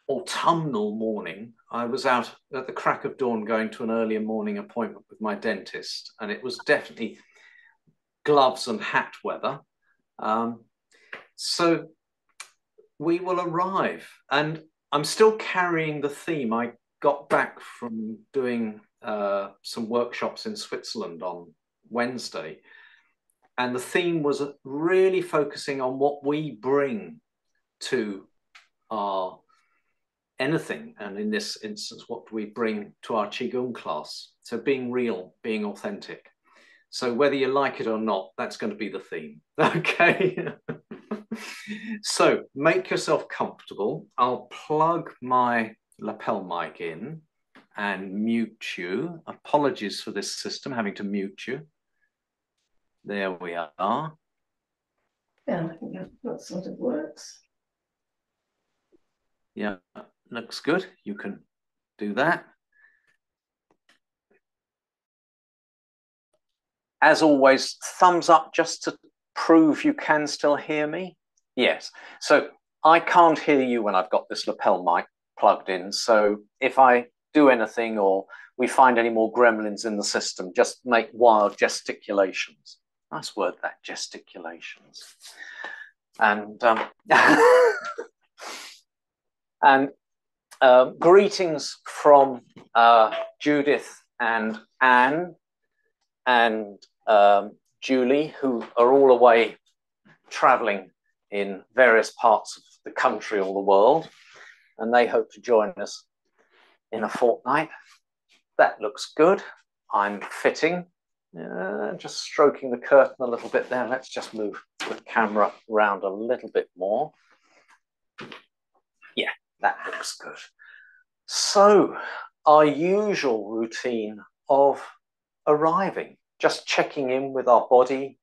autumnal morning. I was out at the crack of dawn going to an earlier morning appointment with my dentist, and it was definitely gloves and hat weather. Um, so we will arrive, and I'm still carrying the theme. I got back from doing some workshops in Switzerland on Wednesday, and the theme was really focusing on what we bring to our anything, and in this instance, what we bring to our Qigong class. So being real, being authentic. So whether you like it or not, that's going to be the theme. Okay. So make yourself comfortable. I'll plug my lapel mic in and mute you. Apologies for this system having to mute you. There we are. Yeah, I think that sort of works. Yeah, looks good. You can do that. As always, thumbs up just to prove you can still hear me. Yes. So I can't hear you when I've got this lapel mic plugged in. So if I do anything or we find any more gremlins in the system, just make wild gesticulations. Nice word, that, gesticulations. And and greetings from Judith and Anne and Julie, who are all away traveling in various parts of the country or the world, and they hope to join us in a fortnight. That looks good. I'm fitting. Just stroking the curtain a little bit there. Let's just move the camera around a little bit more. Yeah, that looks good. So, our usual routine of arriving, just checking in with our body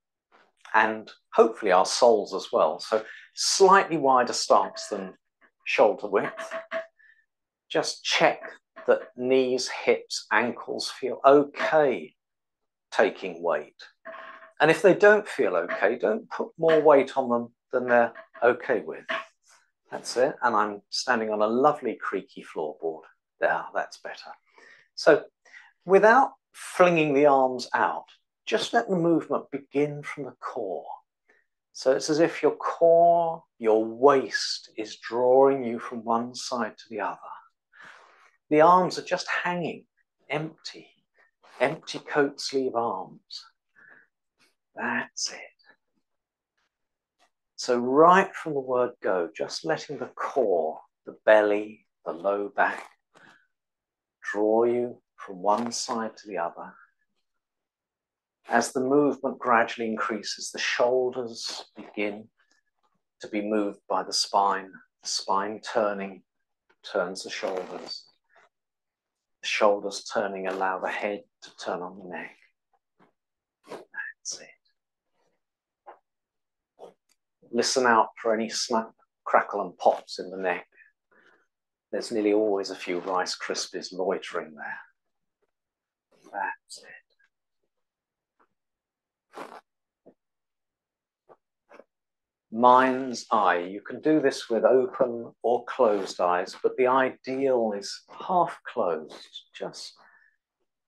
and hopefully our souls as well. So slightly wider stance than shoulder width. Just check that knees, hips, ankles feel okay taking weight. And if they don't feel okay, don't put more weight on them than they're okay with. That's it. And I'm standing on a lovely creaky floorboard. There, that's better. So without flinging the arms out, just let the movement begin from the core. So it's as if your core, your waist is drawing you from one side to the other. The arms are just hanging, empty coat sleeve arms. That's it. So right from the word go, just letting the core, the belly, the low back, draw you from one side to the other. As the movement gradually increases, the shoulders begin to be moved by the spine turning, turns the shoulders. The shoulders turning allow the head to turn on the neck. That's it. Listen out for any snap, crackle and pops in the neck. There's nearly always a few Rice Krispies loitering there. That's it. Mind's eye. You can do this with open or closed eyes, but the ideal is half closed, just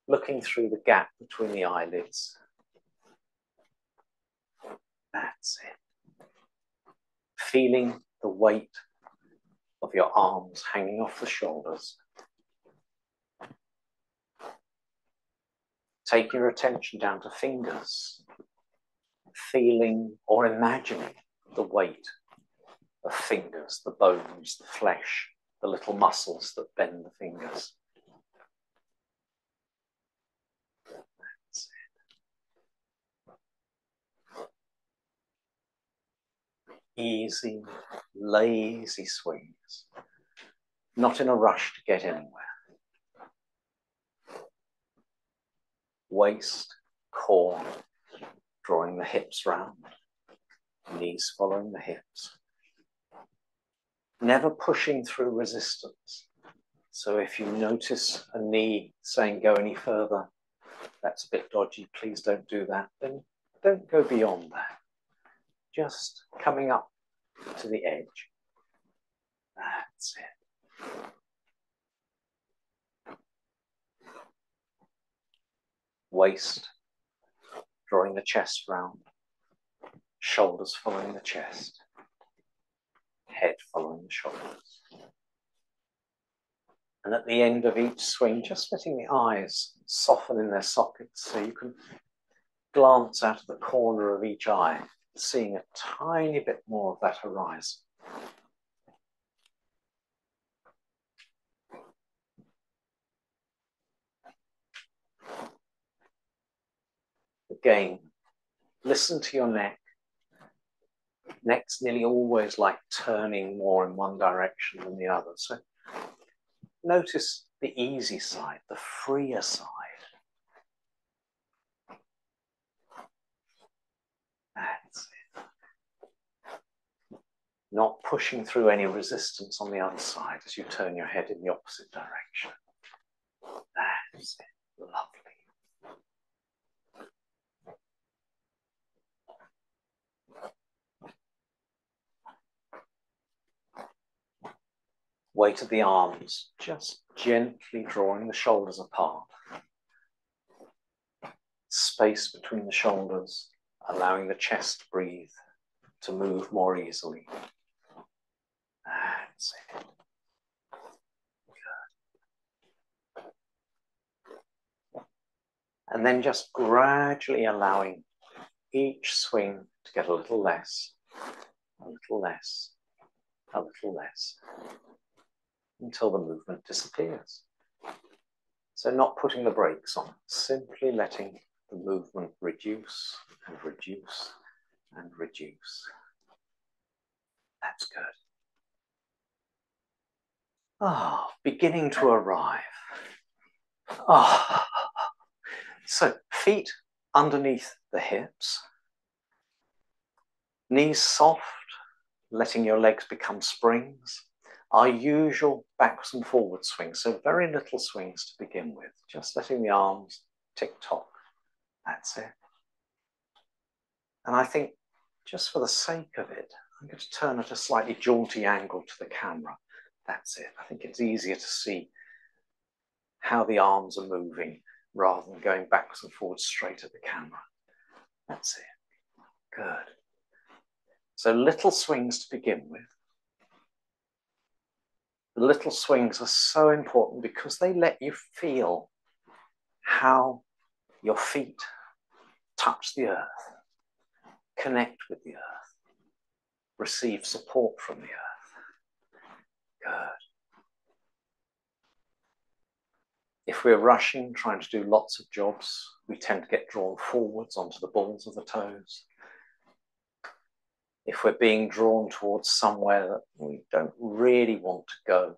looking through the gap between the eyelids. That's it. Feeling the weight of your arms hanging off the shoulders. Take your attention down to fingers, feeling or imagining the weight of fingers, the bones, the flesh, the little muscles that bend the fingers. That's it. Easy, lazy swings, not in a rush to get anywhere. Waist, core, drawing the hips round, knees following the hips. Never pushing through resistance. So if you notice a knee saying go any further, that's a bit dodgy, please don't do that, then don't go beyond that. Just coming up to the edge. That's it. Waist, drawing the chest round. Shoulders following the chest. Head following the shoulders. And at the end of each swing, just letting the eyes soften in their sockets so you can glance out of the corner of each eye, seeing a tiny bit more of that horizon. Again, listen to your neck. Neck's nearly always like turning more in one direction than the other. So notice the easy side, the freer side. That's it. Not pushing through any resistance on the other side as you turn your head in the opposite direction. That's it. Lovely. Weight of the arms, just gently drawing the shoulders apart. Space between the shoulders, allowing the chest to breathe, to move more easily. That's it. Good. And then just gradually allowing each swing to get a little less, a little less, a little less, until the movement disappears. So not putting the brakes on, simply letting the movement reduce and reduce and reduce. That's good. Ah, beginning to arrive. Ah, so feet underneath the hips, knees soft, letting your legs become springs. Our usual backwards and forward swings, so very little swings to begin with, just letting the arms tick-tock. That's it. And I think just for the sake of it, I'm going to turn at a slightly jaunty angle to the camera. That's it. I think it's easier to see how the arms are moving rather than going backwards and forwards straight at the camera. That's it. Good. So little swings to begin with. The little swings are so important because they let you feel how your feet touch the earth, connect with the earth, receive support from the earth. Good. If we're rushing, trying to do lots of jobs, we tend to get drawn forwards onto the balls of the toes. If we're being drawn towards somewhere that we don't really want to go,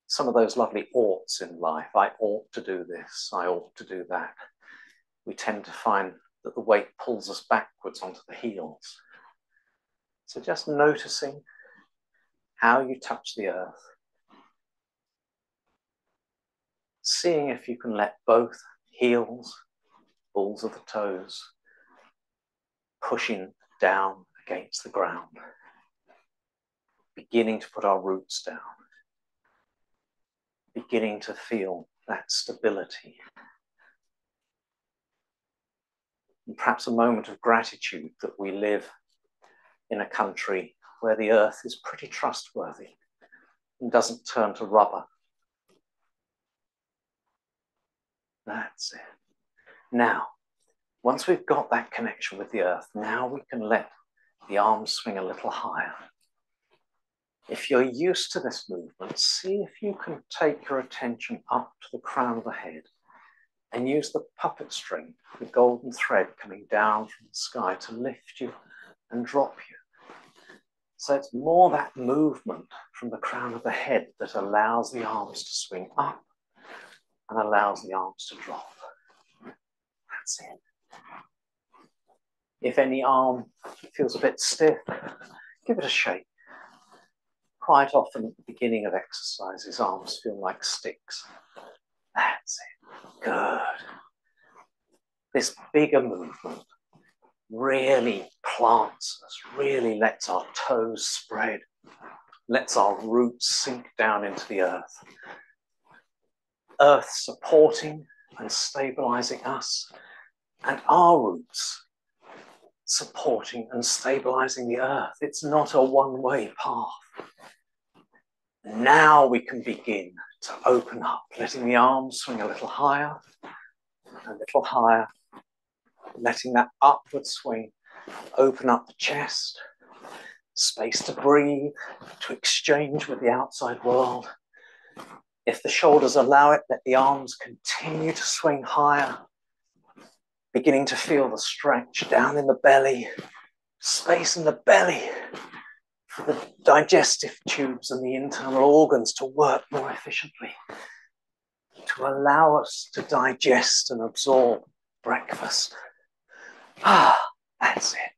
some of those lovely oughts in life, I ought to do this, I ought to do that, we tend to find that the weight pulls us backwards onto the heels. So just noticing how you touch the earth, seeing if you can let both heels, balls of the toes, pushing down against the ground, beginning to put our roots down, beginning to feel that stability. And perhaps a moment of gratitude that we live in a country where the earth is pretty trustworthy and doesn't turn to rubber. That's it. Now, once we've got that connection with the earth, now we can let the arms swing a little higher. If you're used to this movement, see if you can take your attention up to the crown of the head and use the puppet string, the golden thread coming down from the sky to lift you and drop you. So it's more that movement from the crown of the head that allows the arms to swing up and allows the arms to drop. That's it. If any arm feels a bit stiff, give it a shake. Quite often at the beginning of exercises, arms feel like sticks. That's it. Good. This bigger movement really plants us, really lets our toes spread, lets our roots sink down into the earth. Earth supporting and stabilizing us, and our roots supporting and stabilizing the earth. It's not a one-way path. Now we can begin to open up, letting the arms swing a little higher, letting that upward swing open up the chest, space to breathe, to exchange with the outside world. If the shoulders allow it, let the arms continue to swing higher, beginning to feel the stretch down in the belly, space in the belly for the digestive tubes and the internal organs to work more efficiently, to allow us to digest and absorb breakfast. That's it.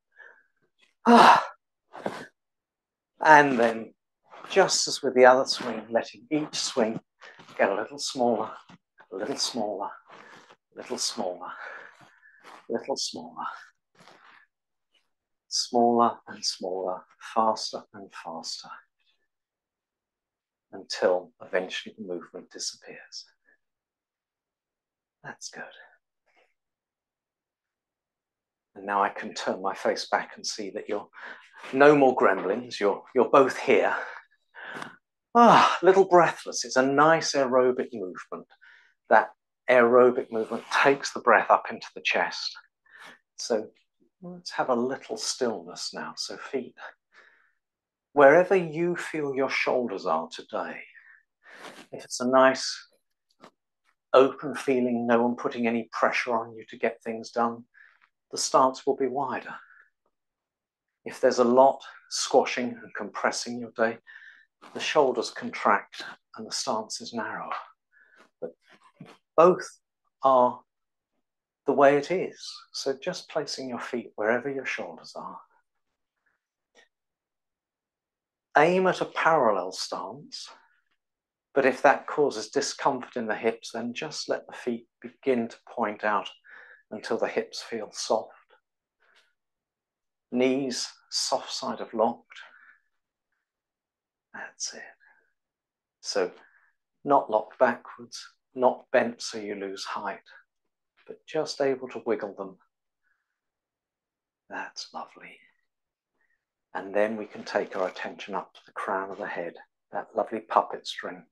And then, just as with the other swing, letting each swing get a little smaller, a little smaller, a little smaller, a little smaller, smaller and smaller, faster and faster, until eventually the movement disappears. That's good. And now I can turn my face back and see that you're no more gremlins, you're both here. Little breathless. It's a nice aerobic movement. That aerobic movement takes the breath up into the chest. So let's have a little stillness now. So feet, wherever you feel your shoulders are today, if it's a nice open feeling, no one putting any pressure on you to get things done, the stance will be wider. If there's a lot squashing and compressing your day, the shoulders contract and the stance is narrow. But both are the way it is. So just placing your feet wherever your shoulders are. Aim at a parallel stance, but if that causes discomfort in the hips, then just let the feet begin to point out until the hips feel soft. Knees soft side of locked. That's it. So not locked backwards, not bent so you lose height, but just able to wiggle them. That's lovely. And then we can take our attention up to the crown of the head, that lovely puppet string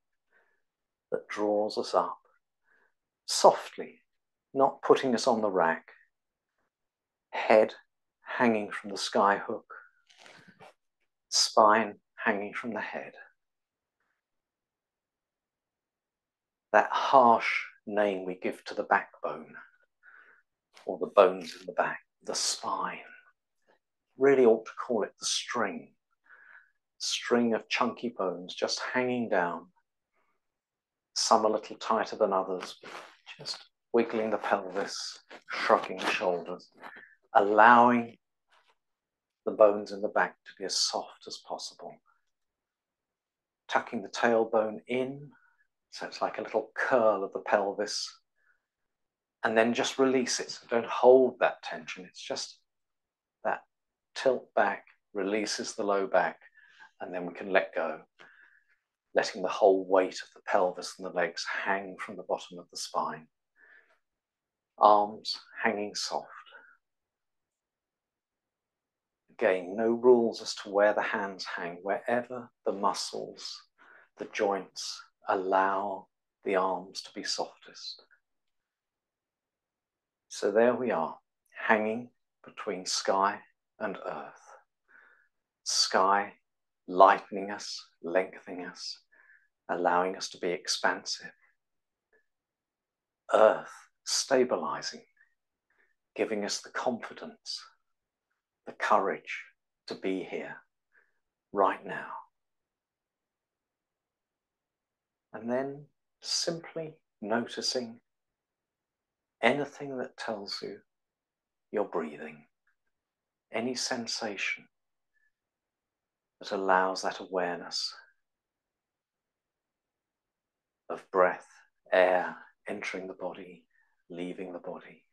that draws us up softly, not putting us on the rack. Head hanging from the sky hook, spine hanging from the head. That harsh name we give to the backbone, or the bones in the back, the spine. Really ought to call it the string. String of chunky bones just hanging down. Some a little tighter than others, just wiggling the pelvis, shrugging the shoulders, allowing the bones in the back to be as soft as possible. Tucking the tailbone in, so it's like a little curl of the pelvis, and then just release it. So don't hold that tension. It's just that tilt back, releases the low back, and then we can let go, letting the whole weight of the pelvis and the legs hang from the bottom of the spine. Arms hanging soft. Again, no rules as to where the hands hang, wherever the muscles, the joints allow the arms to be softest. So there we are, hanging between sky and earth. Sky lightening us, lengthening us, allowing us to be expansive. Earth stabilizing, giving us the confidence, the courage to be here right now. And then simply noticing anything that tells you you're breathing, any sensation that allows that awareness of breath, air entering the body, leaving the body.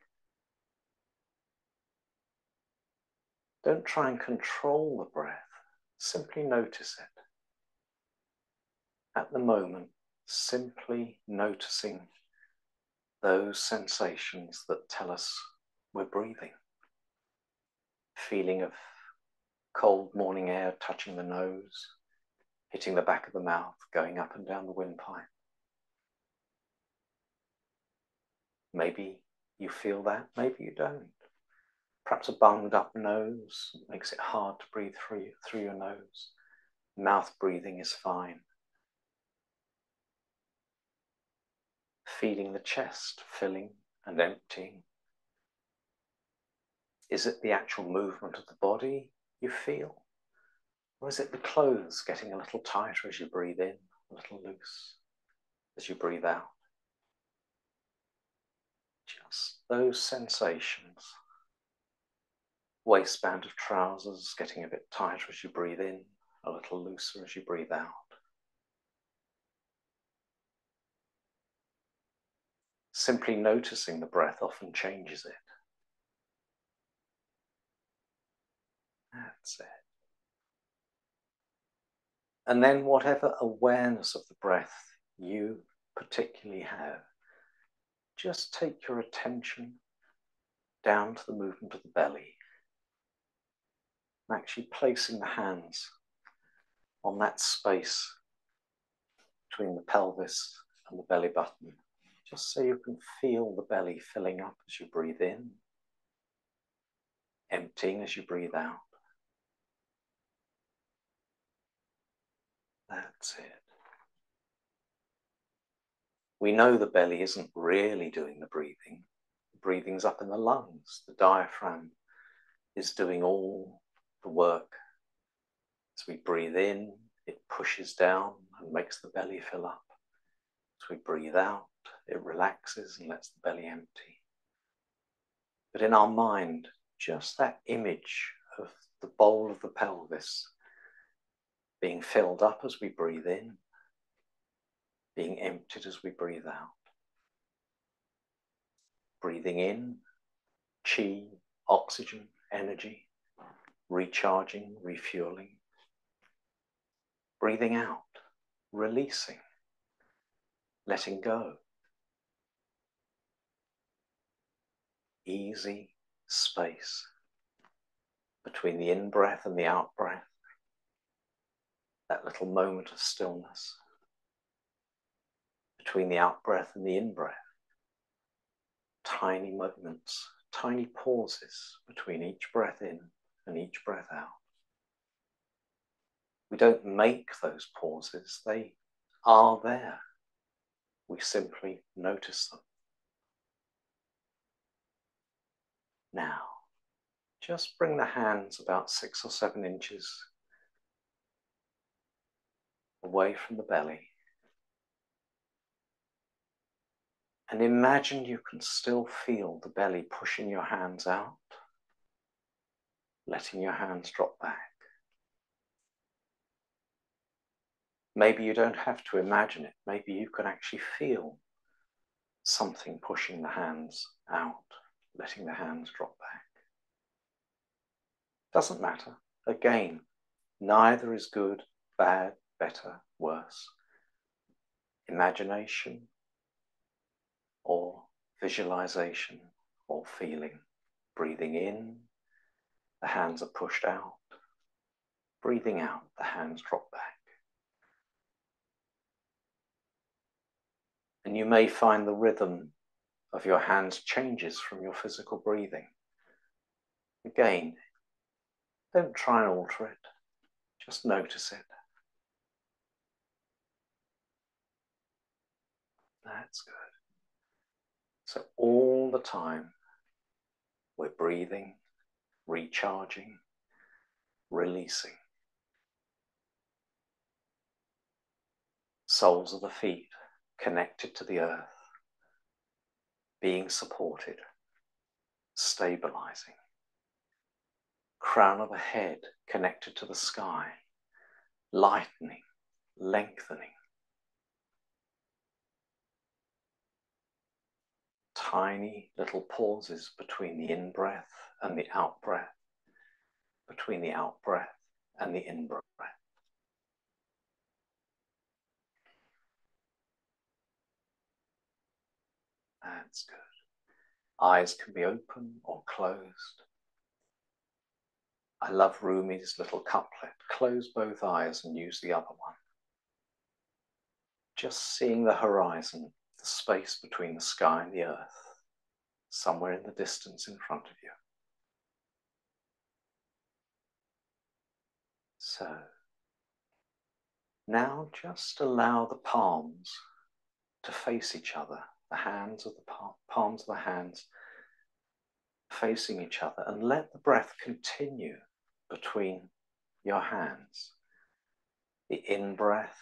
Don't try and control the breath, simply notice it. at the moment, simply noticing those sensations that tell us we're breathing. Feeling of cold morning air touching the nose, hitting the back of the mouth, going up and down the windpipe. Maybe you feel that, maybe you don't. Perhaps a bunged up nose makes it hard to breathe through your nose. Mouth breathing is fine. Feeling the chest filling and emptying. Is it the actual movement of the body you feel? Or is it the clothes getting a little tighter as you breathe in, a little loose as you breathe out? Just those sensations. Waistband of trousers getting a bit tighter as you breathe in, a little looser as you breathe out. Simply noticing the breath often changes it. That's it. And then whatever awareness of the breath you particularly have, just take your attention down to the movement of the belly. And actually placing the hands on that space between the pelvis and the belly button, just so you can feel the belly filling up as you breathe in, emptying as you breathe out. That's it. We know the belly isn't really doing the breathing. The breathing's up in the lungs. The diaphragm is doing all the work. As we breathe in, it pushes down and makes the belly fill up. As we breathe out, it relaxes and lets the belly empty. But in our mind, just that image of the bowl of the pelvis being filled up as we breathe in, being emptied as we breathe out. Breathing in, chi, oxygen, energy, recharging, refueling. Breathing out, releasing, letting go. Easy space between the in-breath and the out-breath. That little moment of stillness between the out-breath and the in-breath. Tiny moments, tiny pauses between each breath in and each breath out. We don't make those pauses, they are there. We simply notice them. Now, just bring the hands about 6 or 7 inches away from the belly. And imagine you can still feel the belly pushing your hands out, letting your hands drop back. Maybe you don't have to imagine it. Maybe you can actually feel something pushing the hands out, letting the hands drop back. Doesn't matter. Again, neither is good, bad, better, worse. Imagination or visualization or feeling. Breathing in, the hands are pushed out. Breathing out, the hands drop back. And you may find the rhythm of your hands changes from your physical breathing. Again, don't try and alter it. Just notice it. That's good. So all the time, we're breathing, recharging, releasing. Soles of the feet connected to the earth, being supported, stabilizing. Crown of the head connected to the sky, lightening, lengthening. Tiny little pauses between the in-breath and the out-breath, between the out-breath and the in-breath. That's good. Eyes can be open or closed. I love Rumi's little couplet. Close both eyes and use the other one. Just seeing the horizon, the space between the sky and the earth, somewhere in the distance in front of you. So, now just allow the palms to face each other, the hands of the palms of the hands facing each other, and let the breath continue between your hands. The in-breath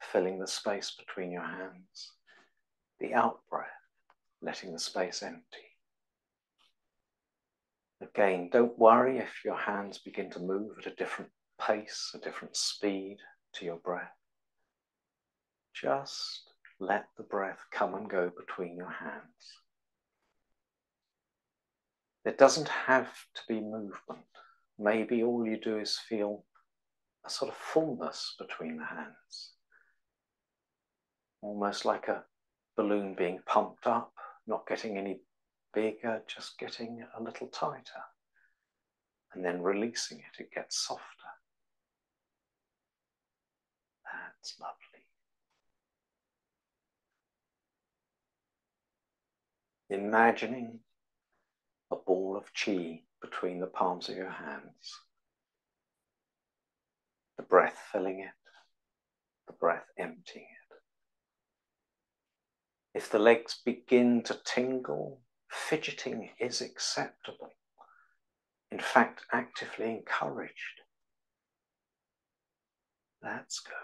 filling the space between your hands, the out-breath letting the space empty. Again, don't worry if your hands begin to move at a different pace, a different speed to your breath. Just let the breath come and go between your hands. There doesn't have to be movement. Maybe all you do is feel a sort of fullness between the hands. Almost like a balloon being pumped up, not getting any bigger, just getting a little tighter. And then releasing it, it gets softer. That's lovely. Imagining a ball of qi between the palms of your hands. The breath filling it, the breath emptying it. If the legs begin to tingle, fidgeting is acceptable. In fact, actively encouraged. That's good.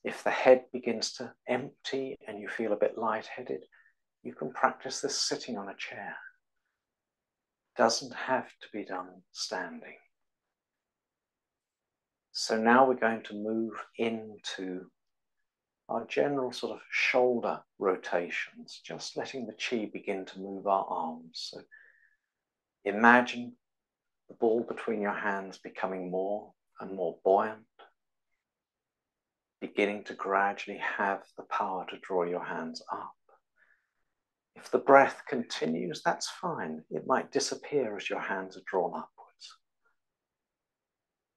If the head begins to empty and you feel a bit lightheaded, you can practice this sitting on a chair. Doesn't have to be done standing. So now we're going to move into our general sort of shoulder rotations, just letting the qi begin to move our arms. So imagine the ball between your hands becoming more and more buoyant, beginning to gradually have the power to draw your hands up. If the breath continues, that's fine. It might disappear as your hands are drawn upwards.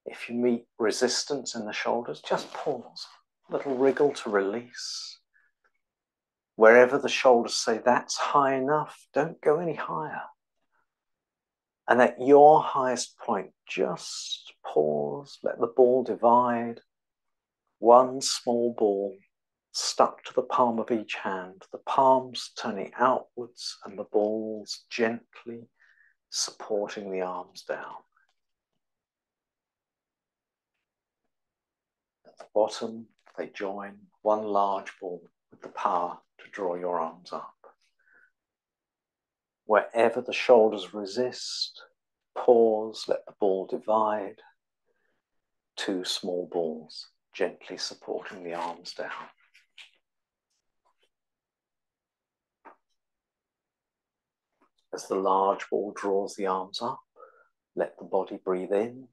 If you meet resistance in the shoulders, just pause. A little wriggle to release. Wherever the shoulders say that's high enough, don't go any higher. And at your highest point, just pause, let the ball divide. One small ball stuck to the palm of each hand, the palms turning outwards and the balls gently supporting the arms down. At the bottom, they join one large ball with the power to draw your arms up. Wherever the shoulders resist, pause, let the ball divide. Two small balls gently supporting the arms down. As the large ball draws the arms up, let the body breathe in.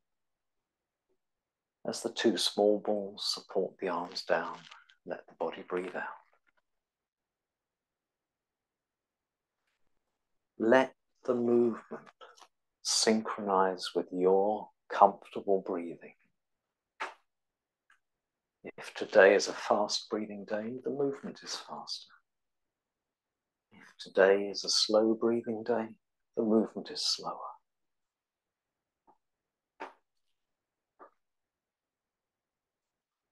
As the two small balls support the arms down, let the body breathe out. Let the movement synchronize with your comfortable breathing. If today is a fast breathing day, the movement is faster. If today is a slow breathing day, the movement is slower.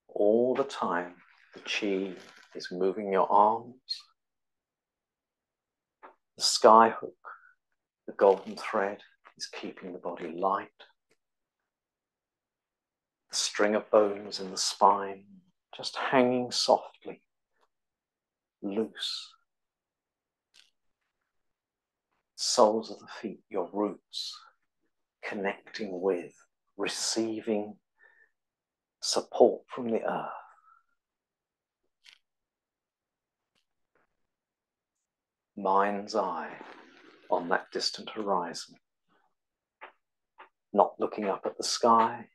All the time, the qi is moving your arms. The sky hook, the golden thread, is keeping the body light. The string of bones in the spine just hanging softly, loose. Soles of the feet, your roots, connecting with, receiving support from the earth. Mind's eye on that distant horizon, not looking up at the sky,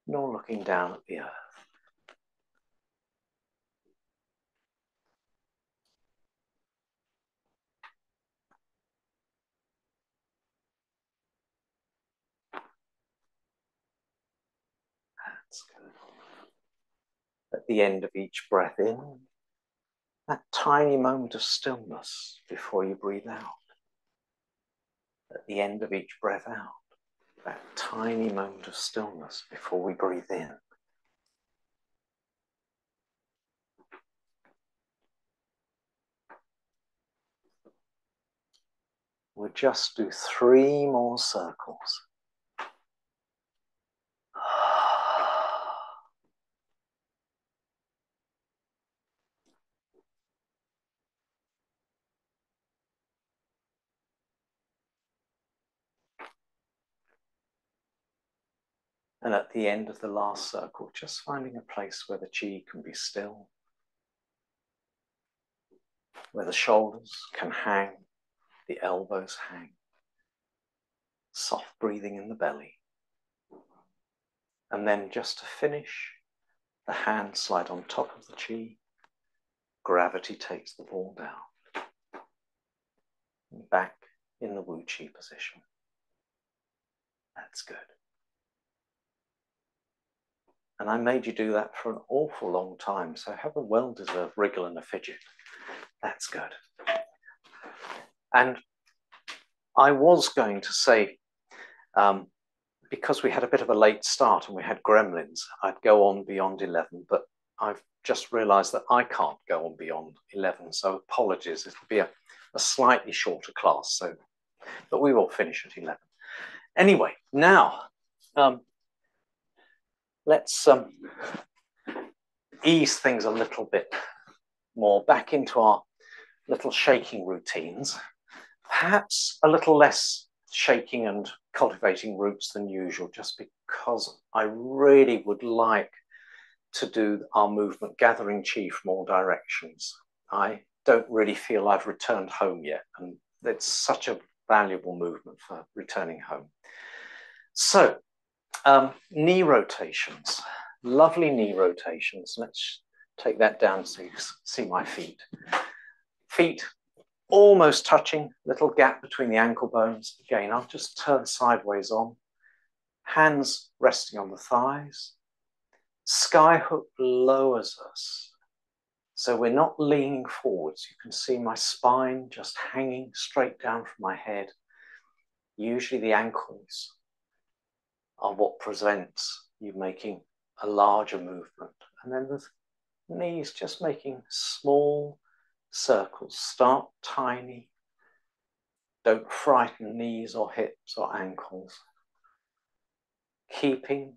nor looking down at the earth. That's good. At the end of each breath in, that tiny moment of stillness before you breathe out. At the end of each breath out, that tiny moment of stillness before we breathe in. We'll just do 3 more circles. And at the end of the last circle, just finding a place where the chi can be still, where the shoulders can hang, the elbows hang. Soft breathing in the belly. And then just to finish, the hands slide on top of the chi. Gravity takes the ball down. Back in the Wu Chi position. That's good. And I made you do that for an awful long time, so have a well-deserved wriggle and a fidget. That's good. And I was going to say, because we had a bit of a late start and we had gremlins, I'd go on beyond 11, but I've just realized that I can't go on beyond 11, so apologies. It'll be a slightly shorter class, but we will finish at 11. Anyway, now let's ease things a little bit more back into our little shaking routines. Perhaps a little less shaking and cultivating roots than usual, just because I really would like to do our movement gathering chi from all directions. I don't really feel I've returned home yet, and it's such a valuable movement for returning home. So, knee rotations, lovely knee rotations. Let's take that down so you see my feet. Feet almost touching, little gap between the ankle bones. Again, I'll just turn sideways on. Hands resting on the thighs. Skyhook lowers us. So we're not leaning forwards. You can see my spine just hanging straight down from my head. Usually the ankles are what prevents you making a larger movement. And then the knees just making small circles. Start tiny. Don't frighten knees or hips or ankles. Keeping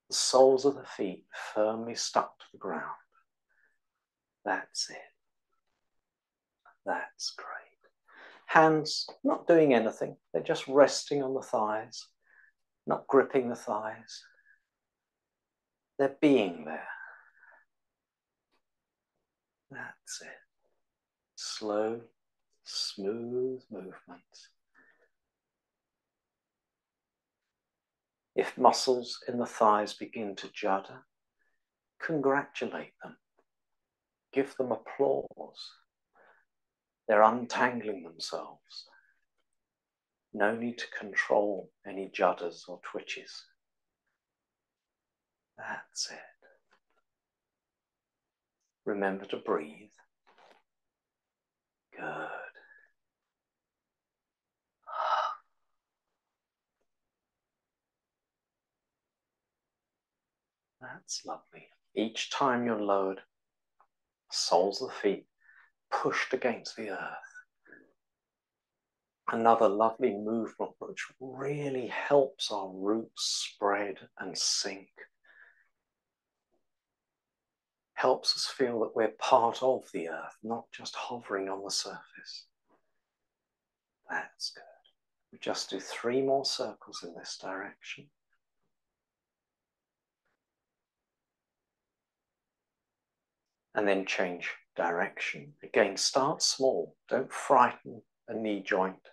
the soles of the feet firmly stuck to the ground. That's it. That's great. Hands not doing anything. They're just resting on the thighs, not gripping the thighs. They're being there. That's it. Slow, smooth movements. If muscles in the thighs begin to judder, congratulate them. Give them applause. They're untangling themselves. No need to control any judders or twitches. That's it. Remember to breathe. Good. That's lovely. Each time you're lowered, soles of the feet pushed against the earth. Another lovely movement which really helps our roots spread and sink. Helps us feel that we're part of the earth, not just hovering on the surface. That's good. We just do 3 more circles in this direction. And then change direction. Again, start small. Don't frighten a knee joint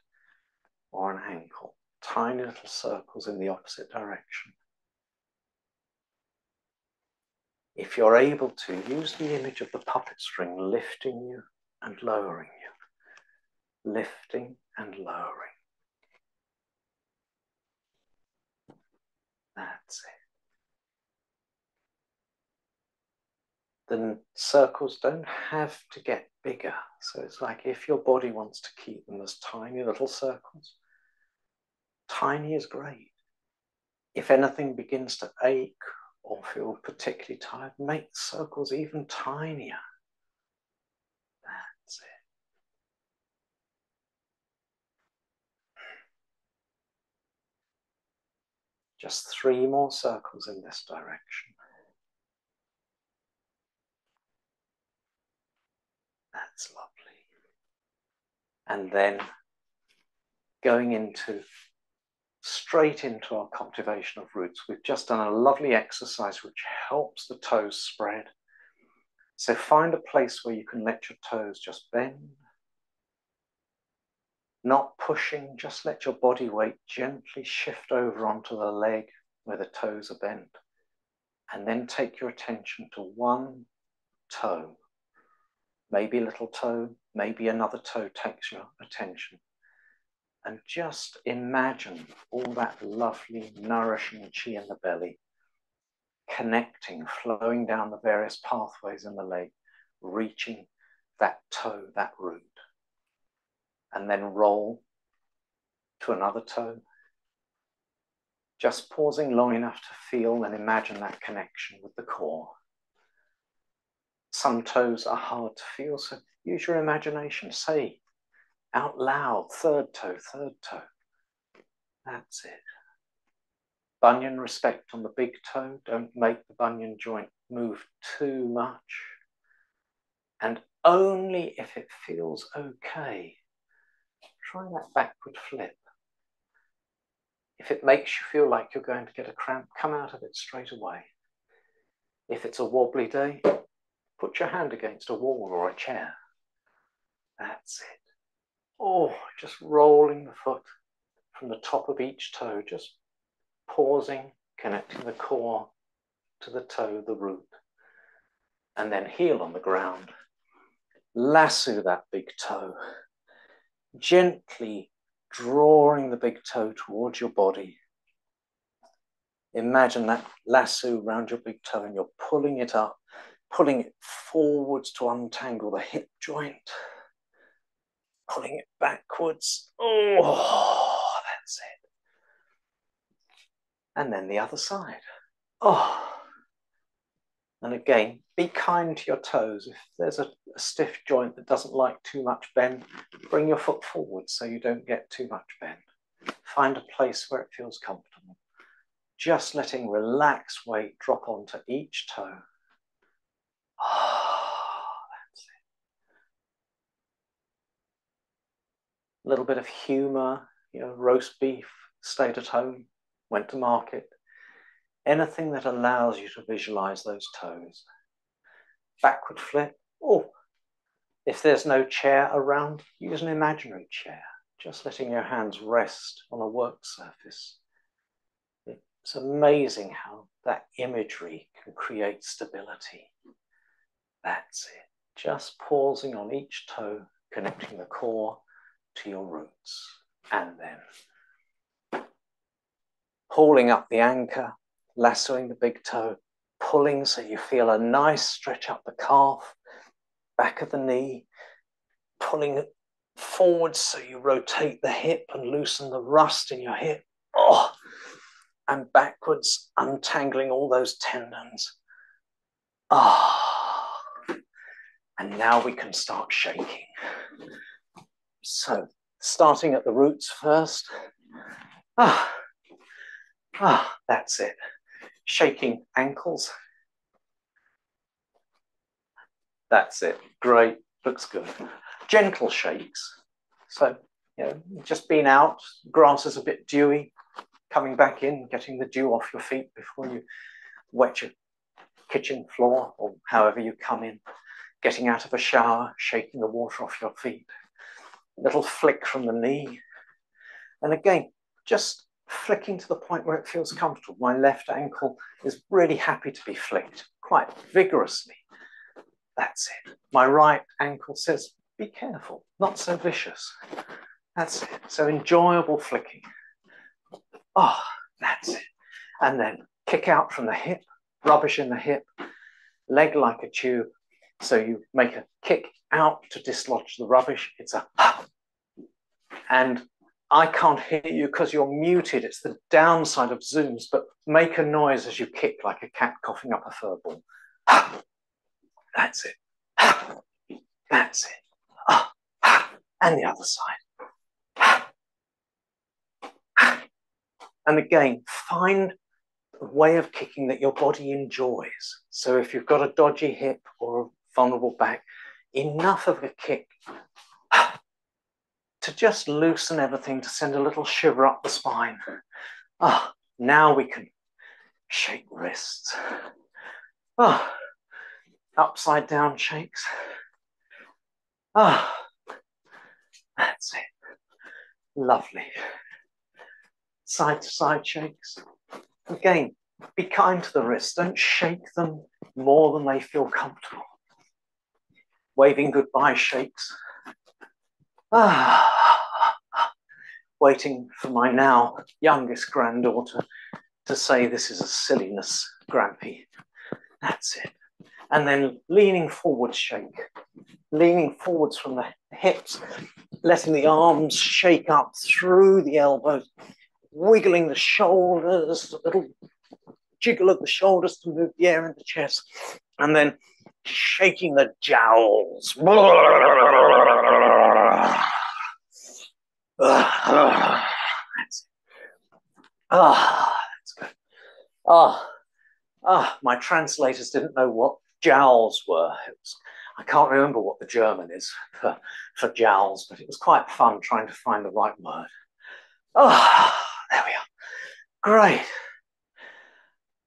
or an ankle. Tiny little circles in the opposite direction. If you're able to, use the image of the puppet string lifting you and lowering you. Lifting and lowering. That's it. the circles don't have to get bigger. So it's like if your body wants to keep them as tiny little circles, tiny is great. If anything begins to ache or feel particularly tired, make the circles even tinier. That's it. Just 3 more circles in this direction. That's lovely. And then going straight into our cultivation of roots. We've just done a lovely exercise which helps the toes spread. So find a place where you can let your toes just bend. Not pushing, just let your body weight gently shift over onto the leg where the toes are bent. And then take your attention to one toe. Maybe a little toe, maybe another toe takes your attention. And just imagine all that lovely, nourishing qi in the belly, connecting, flowing down the various pathways in the leg, reaching that toe, that root. And then roll to another toe. Just pausing long enough to feel and imagine that connection with the core. Some toes are hard to feel, so use your imagination. Say out loud, third toe, third toe. That's it. Bunion respect on the big toe. Don't make the bunion joint move too much. And only if it feels okay, try that backward flip. If it makes you feel like you're going to get a cramp, come out of it straight away. If it's a wobbly day, put your hand against a wall or a chair. That's it. Oh, just rolling the foot from the top of each toe, just pausing, connecting the core to the toe, the root, and then heel on the ground. Lasso that big toe, gently drawing the big toe towards your body. Imagine that lasso around your big toe and you're pulling it up, pulling it forwards to untangle the hip joint, pulling it backwards. Oh, that's it. And then the other side. Oh. And again, be kind to your toes. If there's a stiff joint that doesn't like too much bend, bring your foot forward so you don't get too much bend. Find a place where it feels comfortable. Just letting relaxed weight drop onto each toe. Oh, that's it. A little bit of humor, roast beef, stayed at home, went to market. Anything that allows you to visualize those toes. Backward flip. Oh, if there's no chair around, use an imaginary chair. Just letting your hands rest on a work surface. It's amazing how that imagery can create stability. That's it. Just pausing on each toe, connecting the core to your roots. And then hauling up the anchor, lassoing the big toe, pulling so you feel a nice stretch up the calf, back of the knee, pulling it forward so you rotate the hip and loosen the rust in your hip. Oh, and backwards, untangling all those tendons. Ah, and now we can start shaking. So, starting at the roots first. That's it. Shaking ankles. That's it. Great. Looks good. Gentle shakes. So, just being out, grass is a bit dewy, coming back in, getting the dew off your feet before you wet your kitchen floor or however you come in, getting out of a shower, shaking the water off your feet, little flick from the knee. And again, just flicking to the point where it feels comfortable. My left ankle is really happy to be flicked quite vigorously. That's it. My right ankle says, be careful, not so vicious. That's it. So enjoyable flicking. Oh, that's it. And then kick out from the hip, rubbish in the hip, leg like a tube. So you make a kick out to dislodge the rubbish. It's a and I can't hear you because you're muted. It's the downside of Zooms, but make a noise as you kick like a cat coughing up a fur ball. That's it. That's it. And the other side. And again, find a way of kicking that your body enjoys. So if you've got a dodgy hip or a vulnerable back, enough of a kick to just loosen everything, to send a little shiver up the spine. Now we can shake wrists. Upside down shakes. That's it. Lovely. Side to side shakes. Again, be kind to the wrists. Don't shake them more than they feel comfortable. Waving goodbye shakes. Waiting for my now youngest granddaughter to say this is a silliness, Grampy. That's it. And then leaning forward shake. Leaning forwards from the hips, letting the arms shake up through the elbows, wiggling the shoulders, a little jiggle of the shoulders to move the air in the chest, and then shaking the jowls. That's good. My translators didn't know what jowls were. I can't remember what the German is for jowls, but it was quite fun trying to find the right word. There we are. Great.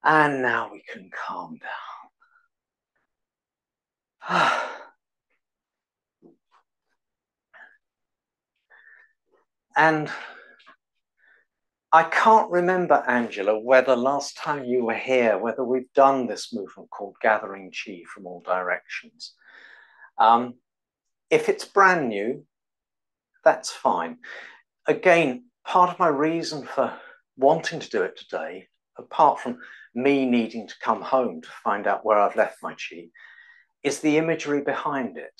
And now we can calm down. And I can't remember, Angela, whether last time you were here, whether we've done this movement called gathering chi from all directions. If it's brand new, that's fine. Again, part of my reason for wanting to do it today, apart from me needing to come home to find out where I've left my chi, is the imagery behind it.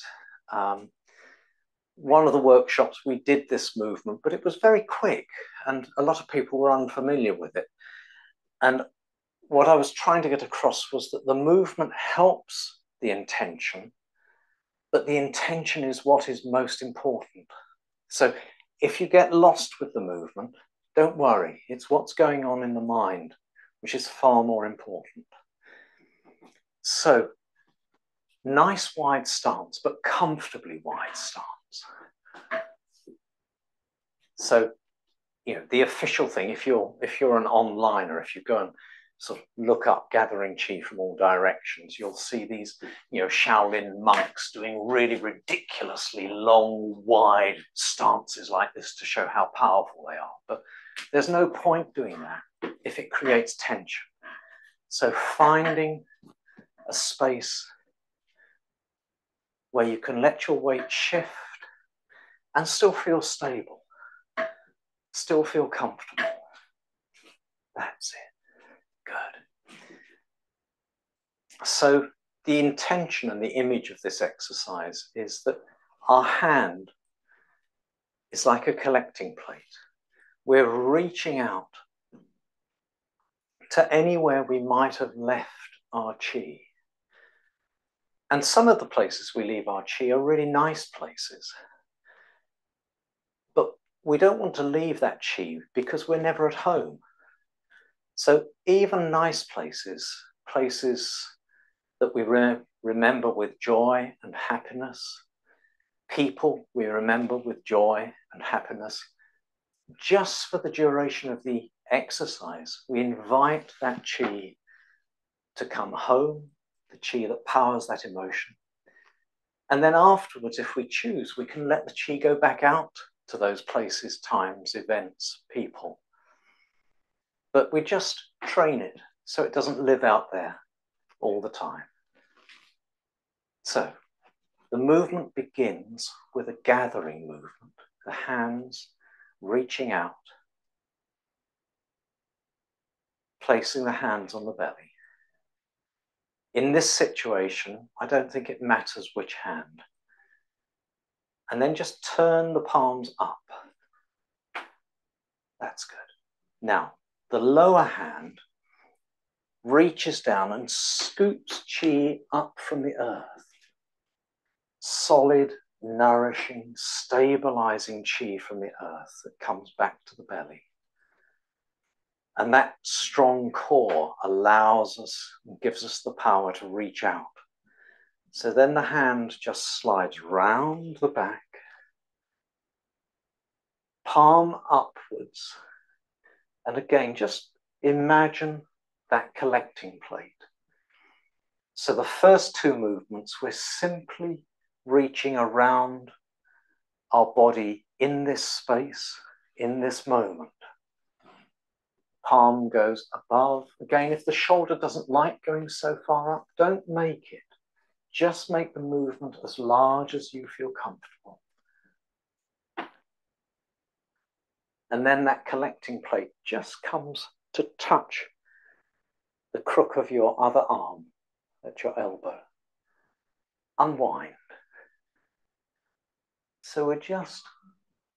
One of the workshops, we did this movement, but it was very quick and a lot of people were unfamiliar with it. And what I was trying to get across was that the movement helps the intention, but the intention is what is most important. So if you get lost with the movement, don't worry. It's what's going on in the mind, which is far more important. So nice wide stance, but comfortably wide stance. So, the official thing, if you're an onliner, if you go and sort of look up gathering chi from all directions, you'll see these, Shaolin monks doing really ridiculously long, wide stances like this to show how powerful they are. But there's no point doing that if it creates tension. So finding a space where you can let your weight shift and still feel stable, still feel comfortable. That's it. Good. So the intention and the image of this exercise is that our hand is like a collecting plate. We're reaching out to anywhere we might have left our chi. And some of the places we leave our chi are really nice places. But we don't want to leave that chi because we're never at home. So even nice places, places that we remember with joy and happiness, people we remember with joy and happiness, just for the duration of the exercise, we invite that chi to come home, the chi that powers that emotion. And then afterwards, if we choose, we can let the chi go back out to those places, times, events, people. But we just train it so it doesn't live out there all the time. So the movement begins with a gathering movement, the hands reaching out, placing the hands on the belly. In this situation, I don't think it matters which hand. And then just turn the palms up. That's good. Now, the lower hand reaches down and scoops qi up from the earth. Solid, nourishing, stabilizing qi from the earth that comes back to the belly. And that strong core allows us and gives us the power to reach out. So then the hand just slides round the back, palm upwards. And again, just imagine that collecting plate. So the first two movements, we're simply reaching around our body in this space, in this moment. Palm goes above. Again, if the shoulder doesn't like going so far up, don't make it. Just make the movement as large as you feel comfortable. And then that collecting plate just comes to touch the crook of your other arm at your elbow. Unwind. So we're just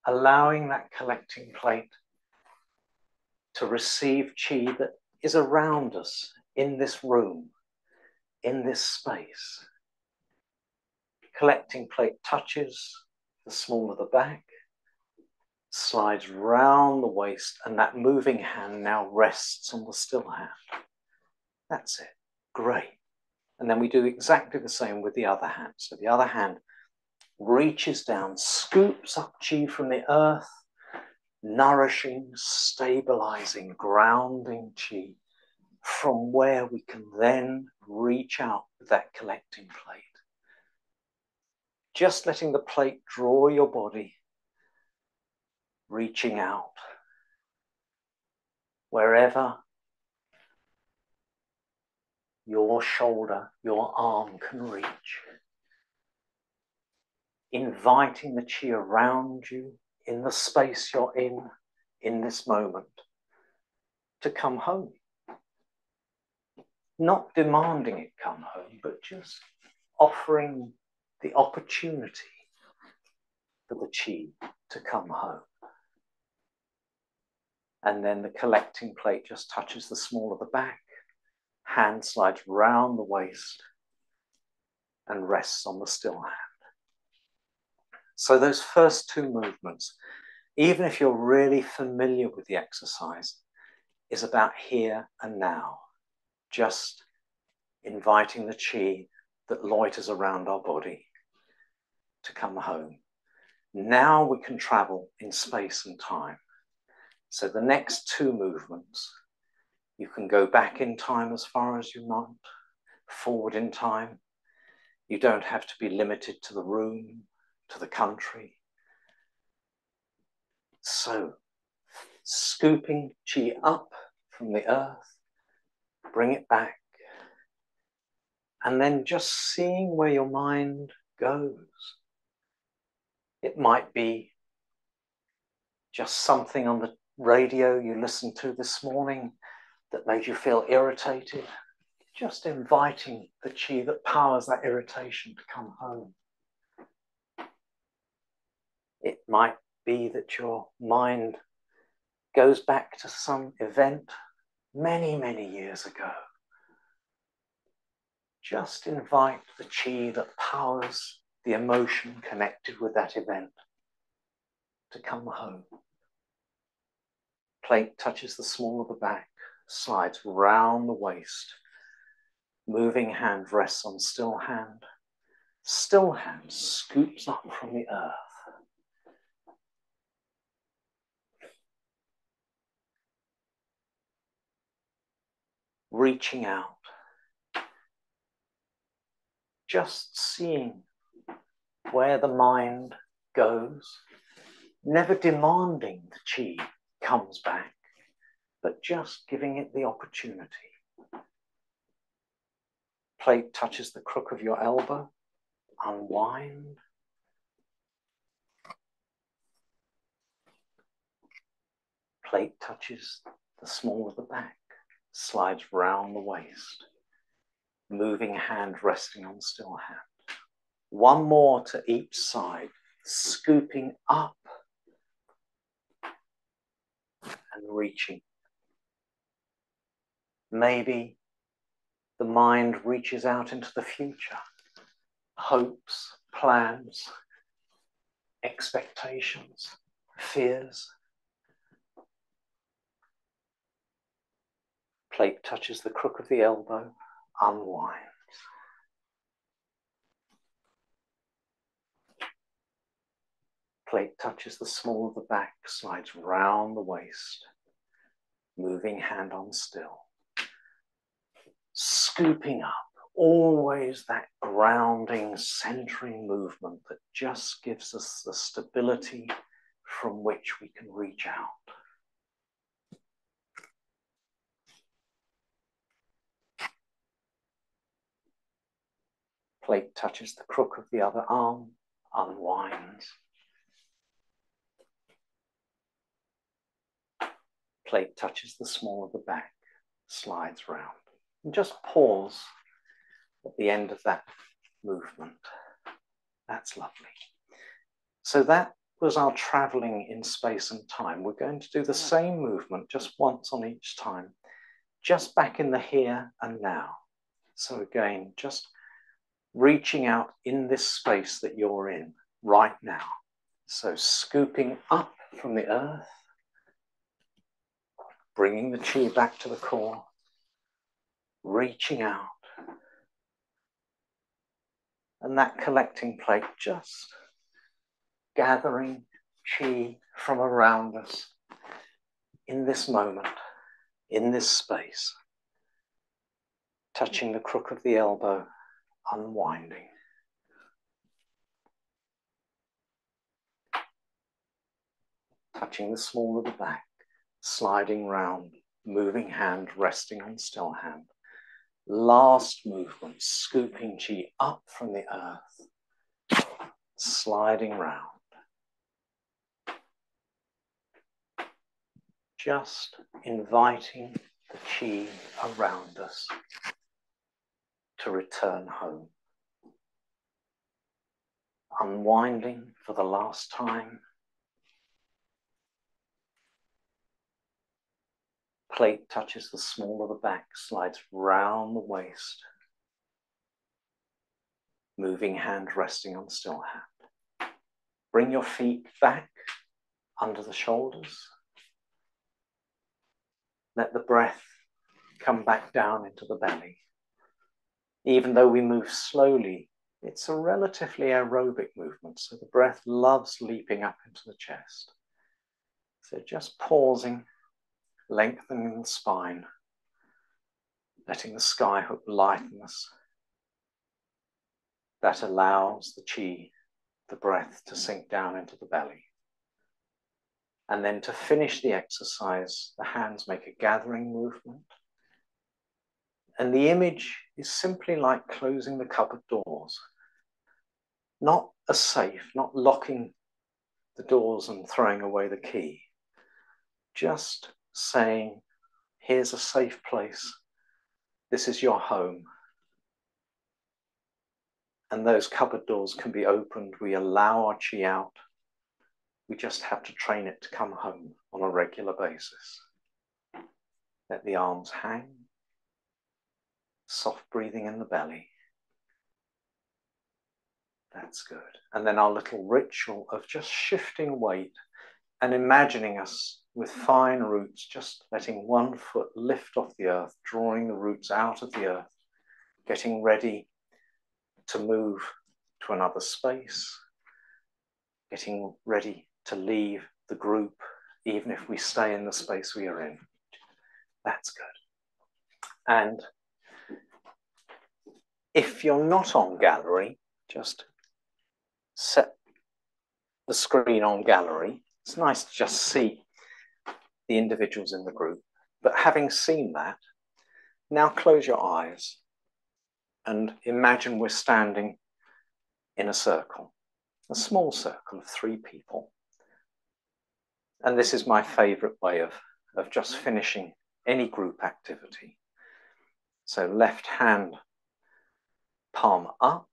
allowing that collecting plate to receive qi that is around us in this room, in this space. Collecting plate touches the small of the back, slides round the waist, and that moving hand now rests on the still hand. That's it. Great. And then we do exactly the same with the other hand. So the other hand reaches down, scoops up qi from the earth, nourishing, stabilizing, grounding qi, from where we can then reach out with that collecting plate. Just letting the plate draw your body, reaching out wherever your shoulder, your arm can reach. Inviting the qi around you in the space you're in this moment, to come home. Not demanding it come home, but just offering the opportunity for the qi to come home. And then the collecting plate just touches the small of the back, hand slides round the waist and rests on the still hand. So those first two movements, even if you're really familiar with the exercise, is about here and now, just inviting the qi that loiters around our body to come home. Now we can travel in space and time. So the next two movements, you can go back in time as far as you want, forward in time. You don't have to be limited to the room, to the country. So, scooping qi up from the earth, bring it back, and then just seeing where your mind goes. It might be just something on the radio you listened to this morning that made you feel irritated. Just inviting the qi that powers that irritation to come home. It might be that your mind goes back to some event many, many years ago. Just invite the qi that powers the emotion connected with that event to come home. Plate touches the small of the back, slides round the waist. Moving hand rests on still hand. Still hand scoops up from the earth. Reaching out. Just seeing where the mind goes. Never demanding the qi comes back, but just giving it the opportunity. Plate touches the crook of your elbow. Unwind. Plate touches the small of the back. Slides round the waist. moving hand resting on still hand. One more to each side, scooping up and reaching. Maybe the mind reaches out into the future, hopes, plans, expectations, fears. Plate touches the crook of the elbow, unwinds. Plate touches the small of the back, slides round the waist, moving hand on still. Scooping up, always that grounding, centering movement that just gives us the stability from which we can reach out. Plate touches the crook of the other arm, unwinds. Plate touches the small of the back, slides round. And just pause at the end of that movement. That's lovely. So that was our traveling in space and time. We're going to do the same movement just once on each time, just back in the here and now. So again, just reaching out in this space that you're in right now. So scooping up from the earth, bringing the chi back to the core, reaching out, and that collecting plate just gathering chi from around us in this moment, in this space, touching the crook of the elbow, unwinding. Touching the small of the back, sliding round, moving hand resting on still hand. Last movement, scooping chi up from the earth, sliding round. Just inviting the chi around us to return home. Unwinding for the last time. Plate touches the small of the back, slides round the waist. Moving hand resting on still hand. Bring your feet back under the shoulders. Let the breath come back down into the belly. Even though we move slowly, it's a relatively aerobic movement, so the breath loves leaping up into the chest. So just pausing, lengthening the spine, letting the sky hook lighten us. That allows the chi, the breath, to sink down into the belly. And then to finish the exercise, the hands make a gathering movement. And the image is simply like closing the cupboard doors. Not a safe, not locking the doors and throwing away the key. Just saying, here's a safe place. This is your home. And those cupboard doors can be opened. We allow our chi out. We just have to train it to come home on a regular basis. Let the arms hang. Soft breathing in the belly. That's good. And then our little ritual of just shifting weight and imagining us with fine roots, just letting one foot lift off the earth, drawing the roots out of the earth, getting ready to move to another space, getting ready to leave the group, even if we stay in the space we are in. That's good. And if you're not on gallery, just set the screen on gallery. It's nice to just see the individuals in the group. But having seen that, now close your eyes and imagine we're standing in a circle, a small circle of 3 people. And this is my favorite way of just finishing any group activity. So left hand palm up,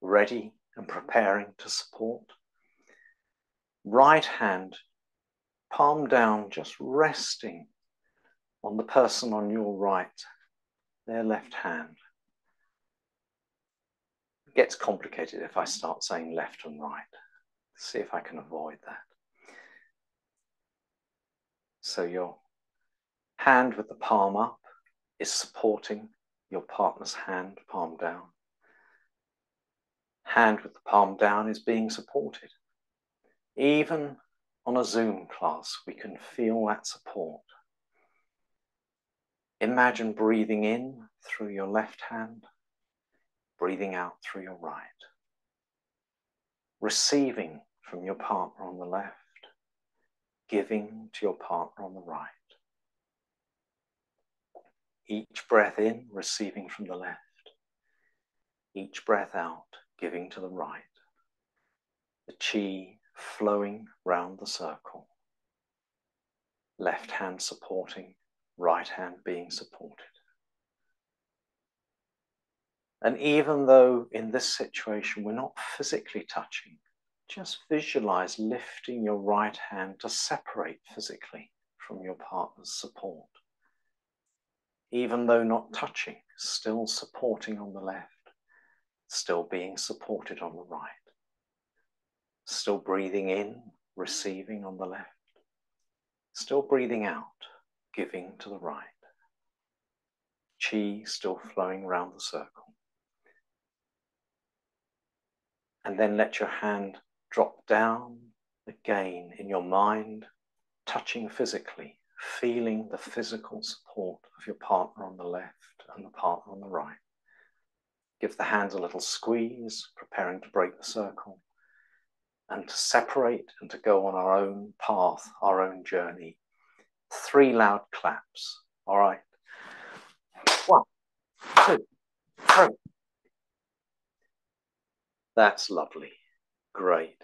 ready and preparing to support. Right hand, palm down, just resting on the person on your right, their left hand. It gets complicated if I start saying left and right. See if I can avoid that. So your hand with the palm up is supporting your partner's hand, palm down. Hand with the palm down is being supported. Even on a Zoom class, we can feel that support. Imagine breathing in through your left hand, breathing out through your right. Receiving from your partner on the left, giving to your partner on the right. Each breath in, receiving from the left. Each breath out, giving to the right. The chi flowing round the circle. Left hand supporting, right hand being supported. And even though in this situation we're not physically touching, just visualize lifting your right hand to separate physically from your partner's support. Even though not touching, still supporting on the left, still being supported on the right. Still breathing in, receiving on the left. Still breathing out, giving to the right. Chi still flowing round the circle. And then let your hand drop down again in your mind, touching physically, feeling the physical support of your partner on the left and the partner on the right. Give the hands a little squeeze, preparing to break the circle, and to separate and to go on our own path, our own journey. 3 loud claps. All right. 1, 2, 3. That's lovely. Great.